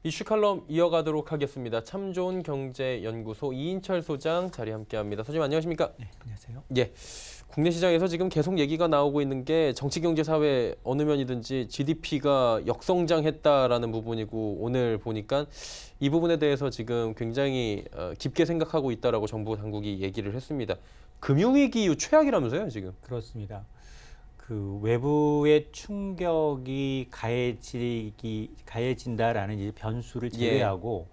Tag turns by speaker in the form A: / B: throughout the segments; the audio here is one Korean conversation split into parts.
A: 이슈 칼럼 이어가도록 하겠습니다. 참 좋은 경제연구소 이인철 소장 자리 함께합니다. 소장님 안녕하십니까?
B: 네, 안녕하세요.
A: 예, 국내 시장에서 지금 계속 얘기가 나오고 있는 게 정치, 경제, 사회 어느 면이든지 GDP가 역성장했다라는 부분이고 오늘 보니까 이 부분에 대해서 지금 굉장히 깊게 생각하고 있다라고 정부 당국이 얘기를 했습니다. 금융위기 이후 최악이라면서요, 지금?
B: 그렇습니다. 그 외부의 충격이 가해진다라는 이제 변수를 제외하고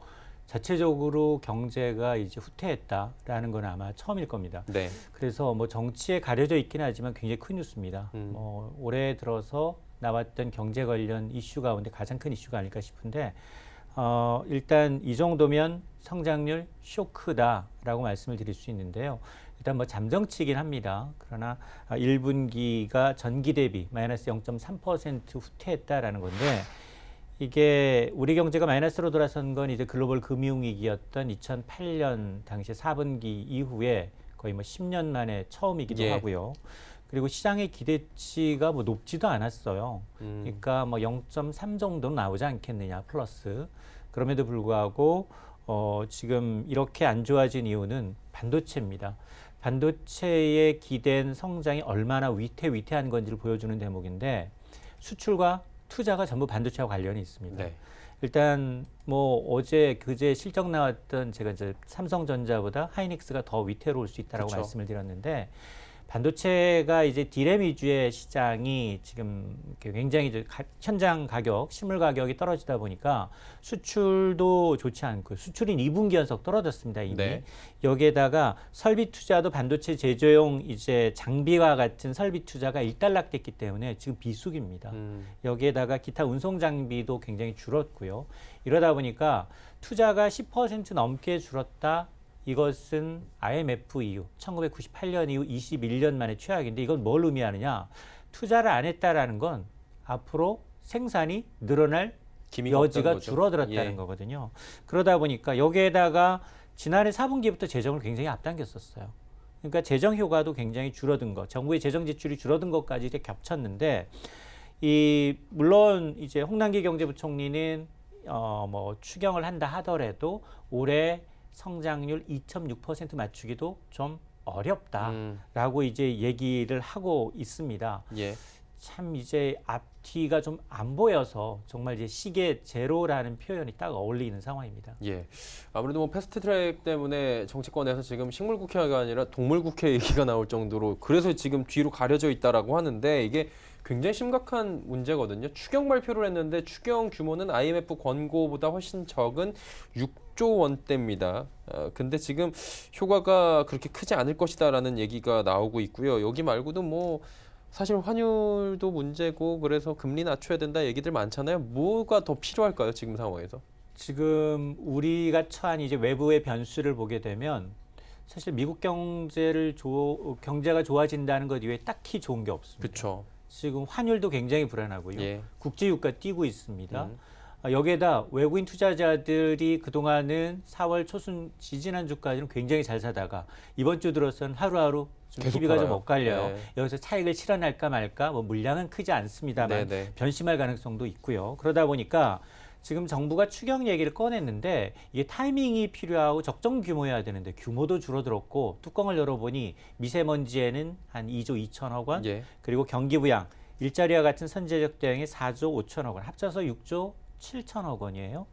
B: 자체적으로 경제가 이제 후퇴했다라는 건 아마 처음일 겁니다.
A: 네.
B: 그래서 뭐 정치에 가려져 있긴 하지만 굉장히 큰 뉴스입니다. 올해 들어서 나왔던 경제 관련 이슈 가운데 가장 큰 이슈가 아닐까 싶은데 일단 이 정도면 성장률 쇼크다라고 말씀을 드릴 수 있는데요. 일단 뭐 잠정치긴 합니다. 그러나 1분기가 전기 대비 마이너스 0.3% 후퇴했다라는 건데 이게 우리 경제가 마이너스로 돌아선 건 이제 글로벌 금융위기였던 2008년 당시 4분기 이후에 거의 뭐 10년 만에 처음이기도 하고요. 그리고 시장의 기대치가 뭐 높지도 않았어요. 그러니까 뭐 0.3 정도는 나오지 않겠느냐 플러스. 그럼에도 불구하고 지금 이렇게 안 좋아진 이유는 반도체입니다. 반도체에 기댄 성장이 얼마나 위태한 건지를 보여주는 대목인데 수출과 투자가 전부 반도체와 관련이 있습니다.
A: 네.
B: 일단 뭐 어제 그제 실적 나왔던 제가 이제 삼성전자보다 하이닉스가 더 위태로울 수 있다라고
A: 그쵸.
B: 말씀을 드렸는데 반도체가 이제 디램 위주의 시장이 지금 굉장히 이제 현장 가격, 실물 가격이 떨어지다 보니까 수출도 좋지 않고 수출인 2분기 연속 떨어졌습니다, 이미.
A: 네.
B: 여기에다가 설비 투자도 반도체 제조용 이제 장비와 같은 설비 투자가 일단락됐기 때문에 지금 비수기입니다. 여기에다가 기타 운송 장비도 굉장히 줄었고요. 이러다 보니까 투자가 10% 넘게 줄었다. 이것은 IMF 이후 1998년 이후 21년 만에 최악인데 이건 뭘 의미하느냐? 투자를 안 했다라는 건 앞으로 생산이 늘어날 여지가 줄어들었다는 거거든요. 그러다 보니까 여기에다가 지난해 4분기부터 재정을 굉장히 앞당겼었어요. 그러니까 재정 효과도 굉장히 줄어든 것, 정부의 재정 지출이 줄어든 것까지 이제 겹쳤는데 물론 이제 홍남기 경제부총리는 뭐 추경을 한다 하더라도 올해 성장률 2.6% 맞추기도 좀 어렵다라고 이제 얘기를 하고 있습니다.
A: 예.
B: 참 이제 앞뒤가 좀 안 보여서 정말 이제 시계 제로라는 표현이 딱 어울리는 상황입니다.
A: 예. 아무래도 뭐 패스트트랙 때문에 정치권에서 지금 식물국회가 아니라 동물국회 얘기가 나올 정도로 그래서 지금 뒤로 가려져 있다라고 하는데 이게 굉장히 심각한 문제거든요. 추경 발표를 했는데 추경 규모는 IMF 권고보다 훨씬 적은 6조 원대입니다. 근데 지금 효과가 그렇게 크지 않을 것이다라는 얘기가 나오고 있고요. 여기 말고도 뭐 사실 환율도 문제고 그래서 금리 낮춰야 된다 얘기들 많잖아요. 뭐가 더 필요할까요, 지금 상황에서?
B: 지금 우리가 처한 이제 외부의 변수를 보게 되면 사실 미국 경제가 좋아진다는 것 이외에 딱히 좋은 게 없습니다.
A: 그렇죠.
B: 지금 환율도 굉장히 불안하고요.
A: 예.
B: 국제유가 뛰고 있습니다. 여기에다 외국인 투자자들이 그동안은 4월 초순 지지난주까지는 굉장히 잘 사다가 이번 주 들어서는 하루하루 좀 시비가 좀 엇갈려요.
A: 네.
B: 여기서 차익을 실현할까 말까 뭐 물량은 크지 않습니다만
A: 네네.
B: 변심할 가능성도 있고요. 그러다 보니까 지금 정부가 추경 얘기를 꺼냈는데 이게 타이밍이 필요하고 적정 규모여야 되는데 규모도 줄어들었고 뚜껑을 열어보니 미세먼지에는 한 2조 2천억 원
A: 예.
B: 그리고 경기부양, 일자리와 같은 선제적 대응에 4조 5천억 원 합쳐서 6조 7천억 원이에요.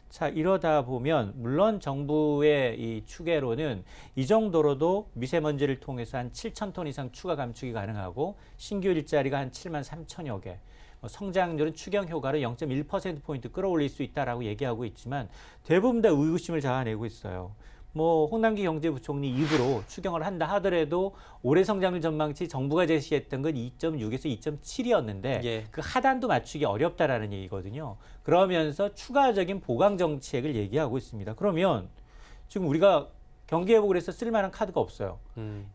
B: 자, 이러다 보면 물론 정부의 이 추계로는 이 정도로도 미세먼지를 통해서 한 7천 톤 이상 추가 감축이 가능하고 신규 일자리가 한 7만 3천여 개. 성장률은 추경 효과를 0.1%포인트 끌어올릴 수 있다라고 얘기하고 있지만 대부분 다 의구심을 자아내고 있어요. 뭐 홍남기 경제부총리 입으로 추경을 한다 하더라도 올해 성장률 전망치 정부가 제시했던 건 2.6에서 2.7이었는데 그 하단도 맞추기 어렵다라는 얘기거든요. 그러면서 추가적인 보강 정책을 얘기하고 있습니다. 그러면 지금 우리가 경기회복을 해서 쓸 만한 카드가 없어요.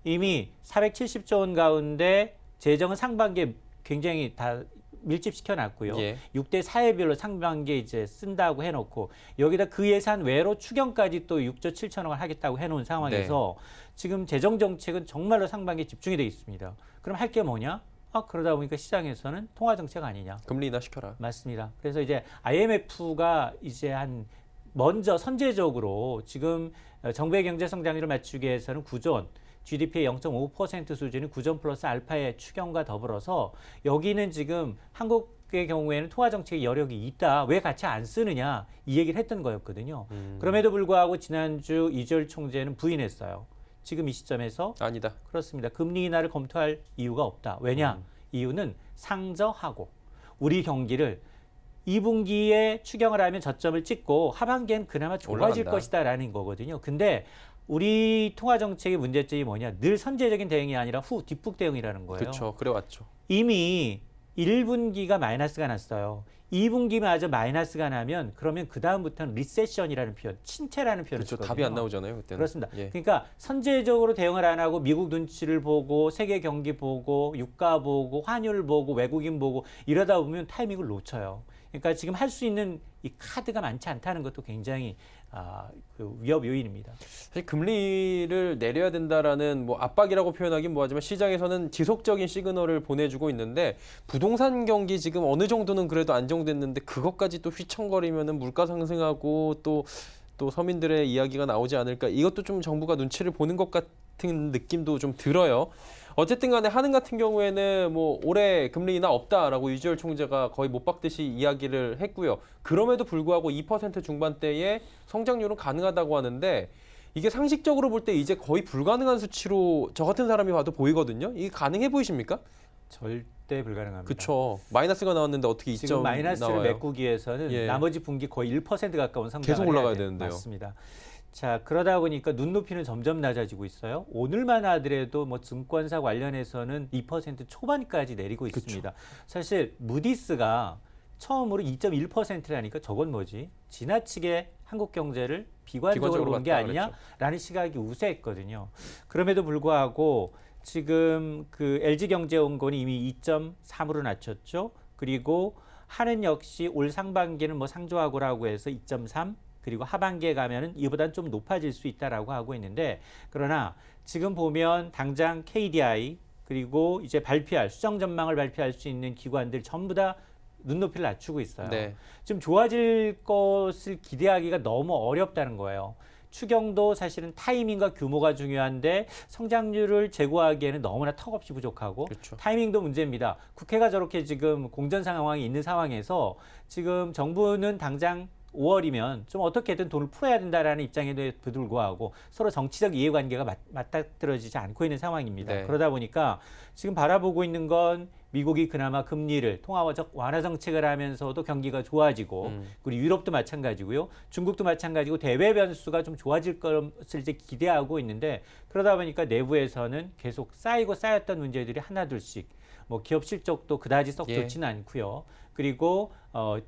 B: 이미 470조 원 가운데 재정은 상반기에 굉장히 다 밀집시켜 놨고요. 6대 4회별로 상반기에 이제 쓴다고 해놓고 여기다 그 예산 외로 추경까지 또 6조 7천억을 하겠다고 해놓은 상황에서 지금 재정 정책은 정말로 상반기에 집중이 되어 있습니다. 그럼 할 게 뭐냐? 그러다 보니까 시장에서는 통화 정책 아니냐.
A: 금리 인하 시켜라.
B: 맞습니다. 그래서 이제 IMF가 이제 먼저 선제적으로 지금 정부의 경제 성장률을 맞추기 위해서는 구존, GDP의 0.5% 수준이 구존 플러스 알파의 추경과 더불어서 여기는 지금 한국의 경우에는 통화 정책의 여력이 있다. 왜 같이 안 쓰느냐 이 얘기를 했던 거였거든요. 그럼에도 불구하고 지난주 이주열 총재는 부인했어요. 지금 이 시점에서
A: 아니다.
B: 그렇습니다. 금리 인하를 검토할 이유가 없다. 왜냐? 이유는 상저하고 우리 경기를 2분기에 추경을 하면 저점을 찍고 하반기엔 그나마 좋아질
A: 올라간다.
B: 것이다라는 거거든요. 근데 우리 통화 정책의 문제점이 뭐냐? 늘 선제적인 대응이 아니라 뒷북 대응이라는 거예요.
A: 그렇죠. 그래 왔죠.
B: 이미 1분기가 마이너스가 났어요. 2분기마저 마이너스가 나면 그러면 그 다음부터는 리세션이라는 표현, 침체라는 표현을
A: 그렇죠.
B: 쓰거든요.
A: 답이 안 나오잖아요. 그때는.
B: 그렇습니다.
A: 예.
B: 그러니까 선제적으로 대응을 안 하고 미국 눈치를 보고 세계 경기 보고 유가 보고 환율 보고 외국인 보고 이러다 보면 타이밍을 놓쳐요. 그러니까 지금 할 수 있는 이 카드가 많지 않다는 것도 굉장히 그 위협 요인입니다.
A: 사실 금리를 내려야 된다라는 뭐 압박이라고 표현하긴 뭐하지만 시장에서는 지속적인 시그널을 보내주고 있는데 부동산 경기 지금 어느 정도는 그래도 안정됐는데 그것까지 또 휘청거리면은 물가 상승하고 또 서민들의 이야기가 나오지 않을까. 이것도 좀 정부가 눈치를 보는 것 같은 느낌도 좀 들어요. 어쨌든 간에 한은 같은 경우에는 뭐 올해 금리 인하 없다라고 이주열 총재가 거의 못 박듯이 이야기를 했고요. 그럼에도 불구하고 2% 중반대의 성장률은 가능하다고 하는데 이게 상식적으로 볼 때 이제 거의 불가능한 수치로 저 같은 사람이 봐도 보이거든요. 이게 가능해 보이십니까?
B: 절대 불가능합니다.
A: 그렇죠. 마이너스가 나왔는데 어떻게 2점
B: 지금 마이너스를
A: 나와요?
B: 메꾸기 위해서는
A: 예.
B: 나머지 분기 거의 1% 가까운 성장을
A: 계속 올라가야
B: 해야 돼요.
A: 되는데요.
B: 맞습니다. 자, 그러다 보니까 눈높이는 점점 낮아지고 있어요. 오늘만 하더라도 뭐 증권사 관련해서는 2% 초반까지 내리고 있습니다. 사실 무디스가 처음으로 2.1%라니까 저건 뭐지? 지나치게 한국 경제를 비관적으로 본 게
A: 봤다
B: 아니냐라는 시각이 우세했거든요. 그럼에도 불구하고 지금 그 LG경제연구원이 이미 2.3으로 낮췄죠. 그리고 한은 역시 올 상반기는 뭐 상조하고라고 해서 2.3 그리고 하반기에 가면은 이보다는 좀 높아질 수 있다라고 하고 있는데 그러나 지금 보면 당장 KDI 그리고 이제 발표할 수정 전망을 발표할 수 있는 기관들 전부 다 눈높이를 낮추고 있어요.
A: 네.
B: 지금 좋아질 것을 기대하기가 너무 어렵다는 거예요. 추경도 사실은 타이밍과 규모가 중요한데 성장률을 제고하기에는 너무나 턱없이 부족하고
A: 그렇죠.
B: 타이밍도 문제입니다. 국회가 저렇게 지금 공전 상황이 있는 상황에서 지금 정부는 당장 5월이면 좀 어떻게든 돈을 풀어야 된다라는 입장에도 불구하고 서로 정치적 이해관계가 맞닥뜨려지지 않고 있는 상황입니다.
A: 네.
B: 그러다 보니까 지금 바라보고 있는 건 미국이 그나마 금리를 통화적 완화 정책을 하면서도 경기가 좋아지고 그리고 유럽도 마찬가지고요. 중국도 마찬가지고 대외 변수가 좀 좋아질 것을 이제 기대하고 있는데 그러다 보니까 내부에서는 계속 쌓였던 문제들이 하나둘씩 뭐 기업 실적도 그다지 썩 좋지는 않고요. 그리고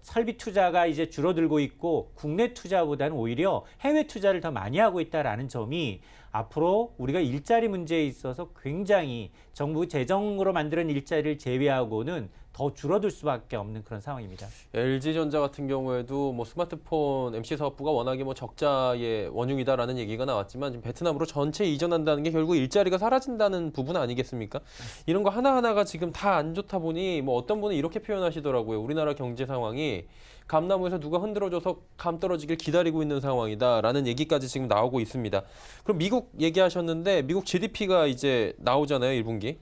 B: 설비 투자가 이제 줄어들고 있고 국내 투자보다는 오히려 해외 투자를 더 많이 하고 있다라는 점이 앞으로 우리가 일자리 문제에 있어서 굉장히 정부 재정으로 만드는 일자리를 제외하고는 더 줄어들 수밖에 없는 그런 상황입니다.
A: LG전자 같은 경우에도 뭐 스마트폰 MC 사업부가 워낙에 뭐 적자의 원흉이다라는 얘기가 나왔지만 지금 베트남으로 전체 이전한다는 게 결국 일자리가 사라진다는 부분 아니겠습니까? 이런 거 하나하나가 지금 다 안 좋다 보니 뭐 어떤 분은 이렇게 표현하시더라고요. 우리나라 경제 상황이 감나무에서 누가 흔들어줘서 감 떨어지길 기다리고 있는 상황이다라는 얘기까지 지금 나오고 있습니다. 그럼 미국 얘기하셨는데 미국 GDP가 이제 나오잖아요, 1분기.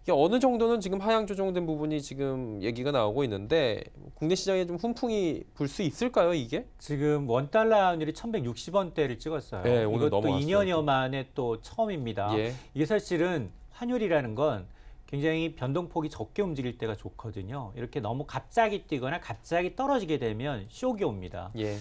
A: 이게 어느 정도는 지금 하향 조정된 부분이 지금 얘기가 나오고 있는데 국내 시장에 좀 훈풍이 불 수 있을까요, 이게?
B: 지금 원달러 환율이 1160원대를 찍었어요.
A: 네, 오늘
B: 이것도
A: 넘어갔어요,
B: 2년여 만에 또 처음입니다.
A: 예.
B: 이게 사실은 환율이라는 건 굉장히 변동폭이 적게 움직일 때가 좋거든요. 이렇게 너무 갑자기 뛰거나 갑자기 떨어지게 되면 쇼기 옵니다.
A: 예.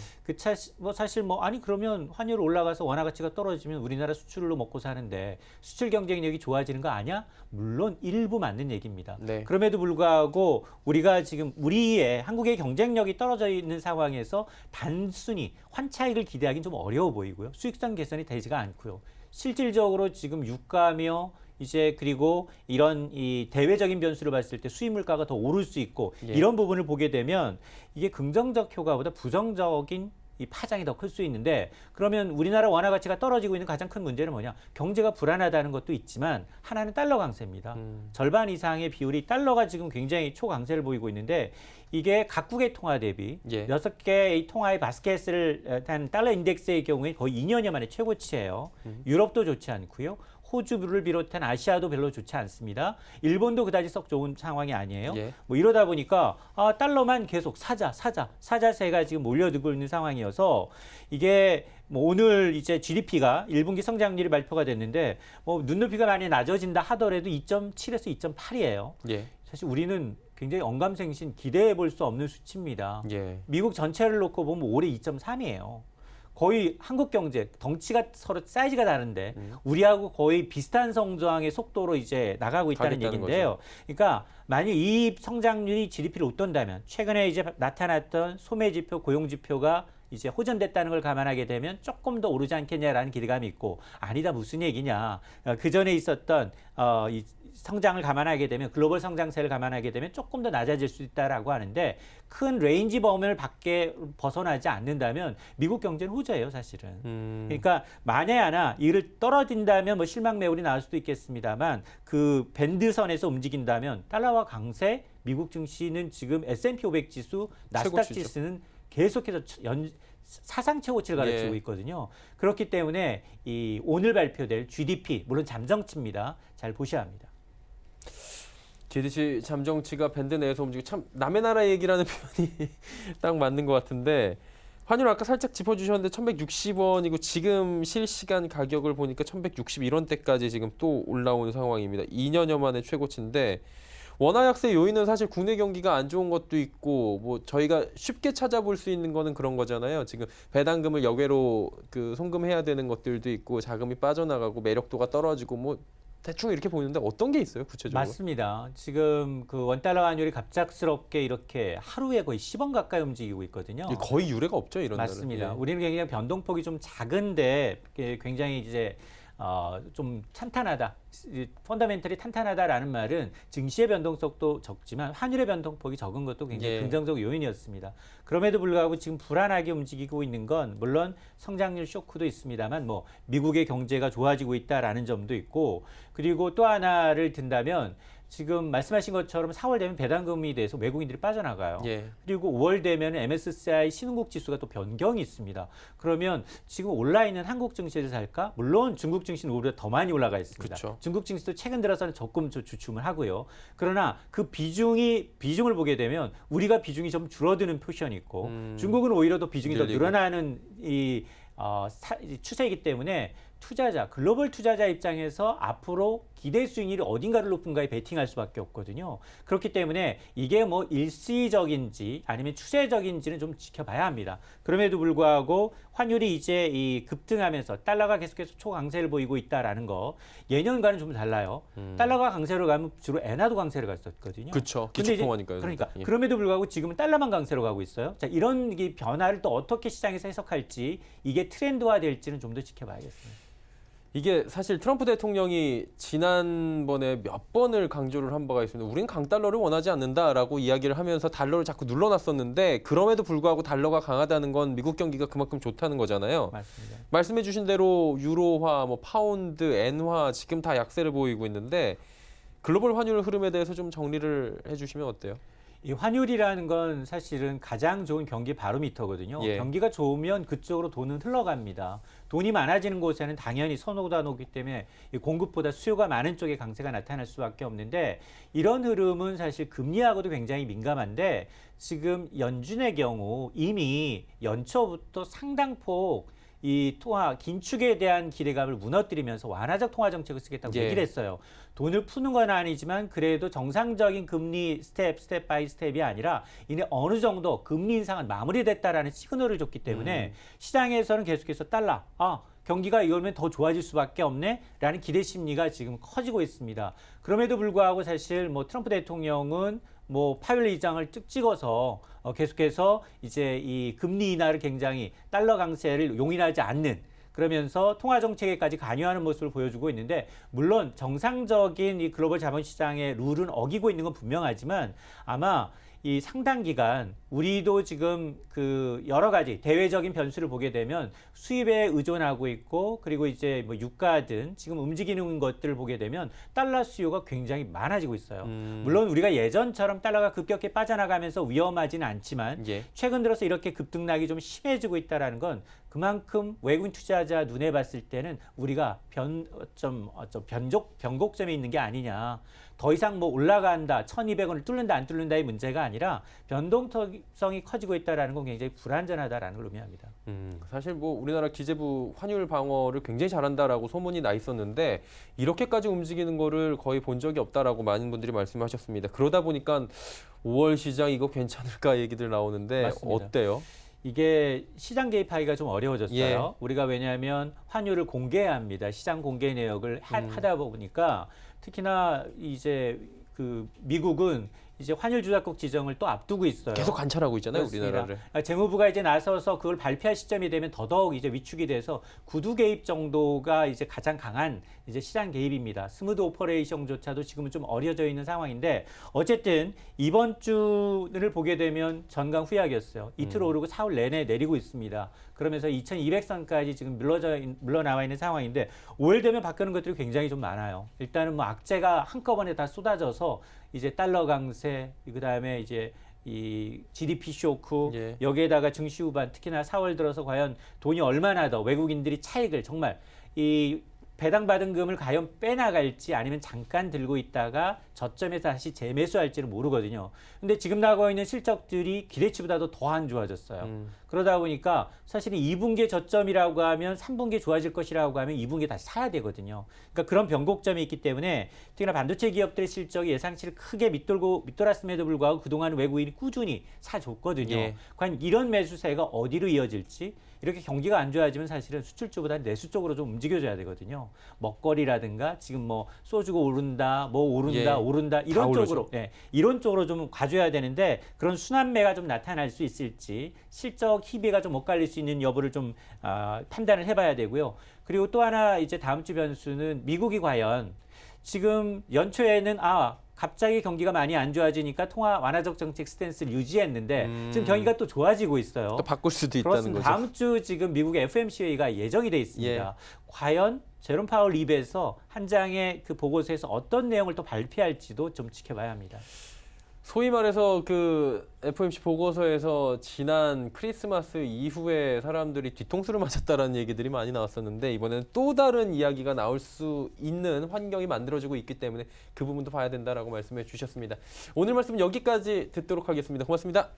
B: 사실 아니 그러면 환율 올라가서 원화 가치가 떨어지면 우리나라 수출로 먹고 사는데 수출 경쟁력이 좋아지는 거 아니야? 물론 일부 맞는 얘기입니다.
A: 네.
B: 그럼에도 불구하고 우리가 지금 우리의 한국의 경쟁력이 떨어져 있는 상황에서 단순히 환차익을 기대하기는 좀 어려워 보이고요. 수익성 개선이 되지가 않고요. 실질적으로 지금 유가며 이제 그리고 이런 이 대외적인 변수를 봤을 때 수입 물가가 더 오를 수 있고
A: 예.
B: 이런 부분을 보게 되면 이게 긍정적 효과보다 부정적인 이 파장이 더 클 수 있는데 그러면 우리나라 원화 가치가 떨어지고 있는 가장 큰 문제는 뭐냐? 경제가 불안하다는 것도 있지만 하나는 달러 강세입니다. 절반 이상의 비율이 달러가 지금 굉장히 초강세를 보이고 있는데 이게 각국의 통화 대비
A: 예.
B: 6개의 통화의 바스켓을 한 달러 인덱스의 경우에 거의 2년여 만에 최고치예요. 유럽도 좋지 않고요. 호주를 비롯한 아시아도 별로 좋지 않습니다. 일본도 그다지 썩 좋은 상황이 아니에요.
A: 예.
B: 뭐 이러다 보니까 달러만 계속 사자세가 지금 몰려들고 있는 상황이어서 이게 뭐 오늘 이제 GDP가 1분기 성장률이 발표가 됐는데 뭐 눈높이가 많이 낮아진다 하더라도 2.7에서 2.8이에요.
A: 예.
B: 사실 우리는 굉장히 언감생심 기대해 볼 수 없는 수치입니다.
A: 예.
B: 미국 전체를 놓고 보면 올해 2.3이에요. 거의 한국 경제 덩치가 서로 사이즈가 다른데 우리하고 거의 비슷한 성장의 속도로 이제 나가고 있다는
A: 가겠다는
B: 얘기인데요. 그러니까 만약 이 성장률이 GDP를 웃돈다면 최근에 이제 나타났던 소매 지표, 고용 지표가 이제 호전됐다는 걸 감안하게 되면 조금 더 오르지 않겠냐라는 기대감이 있고 아니다 무슨 얘기냐. 그 전에 있었던 이 성장을 감안하게 되면 글로벌 성장세를 감안하게 되면 조금 더 낮아질 수 있다라고 하는데 큰 레인지 범위를 밖에 벗어나지 않는다면 미국 경제는 호재예요 사실은. 그러니까 만에 하나 이를 떨어진다면 뭐 실망 매울이 나올 수도 있겠습니다만 그 밴드선에서 움직인다면 달러와 강세, 미국 증시는 지금 S&P 500 지수, 나스닥
A: 최고치죠.
B: 지수는 계속해서 사상 최고치를 가르치고
A: 예.
B: 있거든요. 그렇기 때문에 이 오늘 발표될 GDP 물론 잠정치입니다. 잘 보셔야 합니다.
A: GDP 잠정치가 밴드 내에서 움직이고 참 남의 나라 얘기라는 표현이 딱 맞는 것 같은데 환율 아까 살짝 짚어주셨는데 1,160원이고 지금 실시간 가격을 보니까 1,161원대까지 지금 또 올라온 상황입니다. 2년여 만에 최고치인데 원화 약세 요인은 사실 국내 경기가 안 좋은 것도 있고 뭐 저희가 쉽게 찾아볼 수 있는 거는 그런 거잖아요. 지금 배당금을 여계로 그 송금해야 되는 것들도 있고 자금이 빠져나가고 매력도가 떨어지고 뭐 대충 이렇게 보이는데 어떤 게 있어요, 구체적으로?
B: 맞습니다. 지금 그 원달러 환율이 갑작스럽게 이렇게 하루에 거의 10원 가까이 움직이고 있거든요.
A: 거의 유례가 없죠, 이런
B: 맞습니다.
A: 날은. 예.
B: 우리는 굉장히 변동폭이 좀 작은데 굉장히 이제 좀 탄탄하다, 펀더멘털이 탄탄하다라는 말은 증시의 변동성도 적지만 환율의 변동폭이 적은 것도 굉장히
A: 예.
B: 긍정적 요인이었습니다. 그럼에도 불구하고 지금 불안하게 움직이고 있는 건 물론 성장률 쇼크도 있습니다만 뭐 미국의 경제가 좋아지고 있다라는 점도 있고 그리고 또 하나를 든다면 지금 말씀하신 것처럼 4월 되면 배당금이 돼서 외국인들이 빠져나가요.
A: 예.
B: 그리고 5월 되면 MSCI 신흥국 지수가 또 변경이 있습니다. 그러면 지금 올라 있는 한국 증시를 살까? 물론 중국 증시는 오히려 더 많이 올라가 있습니다.
A: 그쵸.
B: 중국 증시도 최근 들어서는 조금 주춤을 하고요. 그러나 그 비중을 보게 되면 우리가 비중이 좀 줄어드는 포션이 있고 중국은 오히려 더 비중이 더
A: 늘리고.
B: 늘어나는 이 추세이기 때문에 글로벌 투자자 입장에서 앞으로 기대 수익률이 어딘가를 높은가에 베팅할 수밖에 없거든요. 그렇기 때문에 이게 뭐 일시적인지 아니면 추세적인지는 좀 지켜봐야 합니다. 그럼에도 불구하고 환율이 이제 이 급등하면서 달러가 계속해서 초강세를 보이고 있다라는 거 예년과는 좀 달라요. 달러가 강세로 가면 주로 엔화도 강세를 갔었거든요.
A: 그렇죠.
B: 근데 이제
A: 기축통화니까요.
B: 그러니까
A: 예.
B: 그럼에도 불구하고 지금은 달러만 강세로 가고 있어요. 자, 이런 이 변화를 또 어떻게 시장에서 해석할지 이게 트렌드화 될지는 좀 더 지켜봐야겠습니다.
A: 이게 사실 트럼프 대통령이 지난번에 몇 번을 강조를 한 바가 있습니다. 우린 강달러를 원하지 않는다라고 이야기를 하면서 달러를 자꾸 눌러놨었는데 그럼에도 불구하고 달러가 강하다는 건 미국 경기가 그만큼 좋다는 거잖아요.
B: 맞습니다.
A: 말씀해 주신 대로 유로화, 뭐 파운드, 엔화 지금 다 약세를 보이고 있는데 글로벌 환율 흐름에 대해서 좀 정리를 해주시면 어때요?
B: 이 환율이라는 건 사실은 가장 좋은 경기 바로미터거든요.
A: 예.
B: 경기가 좋으면 그쪽으로 돈은 흘러갑니다. 돈이 많아지는 곳에는 당연히 선호가 높기 때문에 이 공급보다 수요가 많은 쪽에 강세가 나타날 수밖에 없는데 이런 흐름은 사실 금리하고도 굉장히 민감한데 지금 연준의 경우 이미 연초부터 상당폭 이 긴축에 대한 기대감을 무너뜨리면서 완화적 통화 정책을 쓰겠다고
A: 예.
B: 얘기를 했어요. 돈을 푸는 건 아니지만 그래도 정상적인 금리 스텝 바이 스텝이 아니라 이제 어느 정도 금리 인상은 마무리됐다라는 시그널을 줬기 때문에 시장에서는 계속해서 경기가 이러면 더 좋아질 수밖에 없네 라는 기대 심리가 지금 커지고 있습니다. 그럼에도 불구하고 사실 뭐 트럼프 대통령은 뭐 파웰 의장을 쭉 찍어서 계속해서 이제 이 금리 인하를 굉장히 달러 강세를 용인하지 않는 그러면서 통화 정책에까지 관여하는 모습을 보여주고 있는데 물론 정상적인 이 글로벌 자본시장의 룰은 어기고 있는 건 분명하지만 아마 이 상당 기간 우리도 지금 그 여러 가지 대외적인 변수를 보게 되면 수입에 의존하고 있고 그리고 이제 뭐 유가든 지금 움직이는 것들을 보게 되면 달러 수요가 굉장히 많아지고 있어요. 물론 우리가 예전처럼 달러가 급격히 빠져나가면서 위험하지는 않지만
A: 예.
B: 최근 들어서 이렇게 급등락이 좀 심해지고 있다라는 건 그만큼 외국인 투자자 눈에 봤을 때는 우리가 변곡점에 있는 게 아니냐. 더 이상 뭐 올라간다, 1,200원을 뚫는다, 안 뚫는다의 문제가 아니라 변동성이 커지고 있다라는 건 굉장히 불안전하다라는 걸 의미합니다.
A: 사실 뭐 우리나라 기재부 환율 방어를 굉장히 잘한다라고 소문이 나 있었는데 이렇게까지 움직이는 거를 거의 본 적이 없다라고 많은 분들이 말씀하셨습니다. 그러다 보니까 5월 시장 이거 괜찮을까 얘기들 나오는데
B: 맞습니다.
A: 어때요?
B: 이게 시장 개입하기가 좀 어려워졌어요.
A: 예.
B: 우리가 왜냐하면 환율을 공개해야 합니다. 시장 공개 내역을 하다 보니까 특히나 이제 그 미국은 이제 환율 조작국 지정을 또 앞두고 있어요.
A: 계속 관찰하고 있잖아요,
B: 그렇습니다.
A: 우리나라를.
B: 재무부가 이제 나서서 그걸 발표할 시점이 되면 더더욱 이제 위축이 돼서 구두 개입 정도가 이제 가장 강한 이제 시장 개입입니다. 스무드 오퍼레이션조차도 지금은 좀 어려져 있는 상황인데 어쨌든 이번 주를 보게 되면 전강 후약이었어요. 이틀 오르고 사흘 내내 내리고 있습니다. 그러면서 2,200선까지 지금 물러나와 있는 상황인데 5일 되면 바뀌는 것들이 굉장히 좀 많아요. 일단은 뭐 악재가 한꺼번에 다 쏟아져서 이제 달러 강세, 그다음에 이제 이 GDP 쇼크,
A: 예.
B: 여기에다가 증시 후반, 특히나 4월 들어서 과연 돈이 얼마나 더 외국인들이 차익을 정말 이 배당받은 금을 과연 빼나갈지 아니면 잠깐 들고 있다가 저점에서 다시 재매수할지는 모르거든요. 근데 지금 나가고 있는 실적들이 기대치보다도 더 안 좋아졌어요. 그러다 보니까 사실은 2분기에 저점이라고 하면 3분기에 좋아질 것이라고 하면 2분기에 다시 사야 되거든요. 그러니까 그런 변곡점이 있기 때문에 특히나 반도체 기업들의 실적이 예상치를 크게 밑돌았음에도 불구하고 그동안 외국인이 꾸준히 사줬거든요.
A: 예.
B: 과연 이런 매수세가 어디로 이어질지 이렇게 경기가 안 좋아지면 사실은 수출주보다 내수 쪽으로 좀 움직여줘야 되거든요. 먹거리라든가 지금 뭐 소주가 오른다, 뭐 오른다,
A: 예.
B: 오른다 이런
A: 오르죠.
B: 쪽으로 이런 쪽으로 좀 가져야 되는데 그런 순환매가 좀 나타날 수 있을지 실적 희비가 좀 엇갈릴 수 있는 여부를 좀 판단을 해봐야 되고요. 그리고 또 하나 이제 다음 주 변수는 미국이 과연 지금 연초에는 갑자기 경기가 많이 안 좋아지니까 통화 완화적 정책 스탠스를 유지했는데 지금 경기가 또 좋아지고 있어요.
A: 또 바꿀 수도 있다는
B: 그렇습니다.
A: 거죠.
B: 다음 주 지금 미국의 FOMC 회의가 예정이 돼 있습니다.
A: 예.
B: 과연 제롬 파월 입에서 한 장의 그 보고서에서 어떤 내용을 또 발표할지도 좀 지켜봐야 합니다.
A: 소위 말해서 그 FOMC 보고서에서 지난 크리스마스 이후에 사람들이 뒤통수를 맞았다라는 얘기들이 많이 나왔었는데 이번에는 또 다른 이야기가 나올 수 있는 환경이 만들어지고 있기 때문에 그 부분도 봐야 된다라고 말씀해 주셨습니다. 오늘 말씀은 여기까지 듣도록 하겠습니다. 고맙습니다.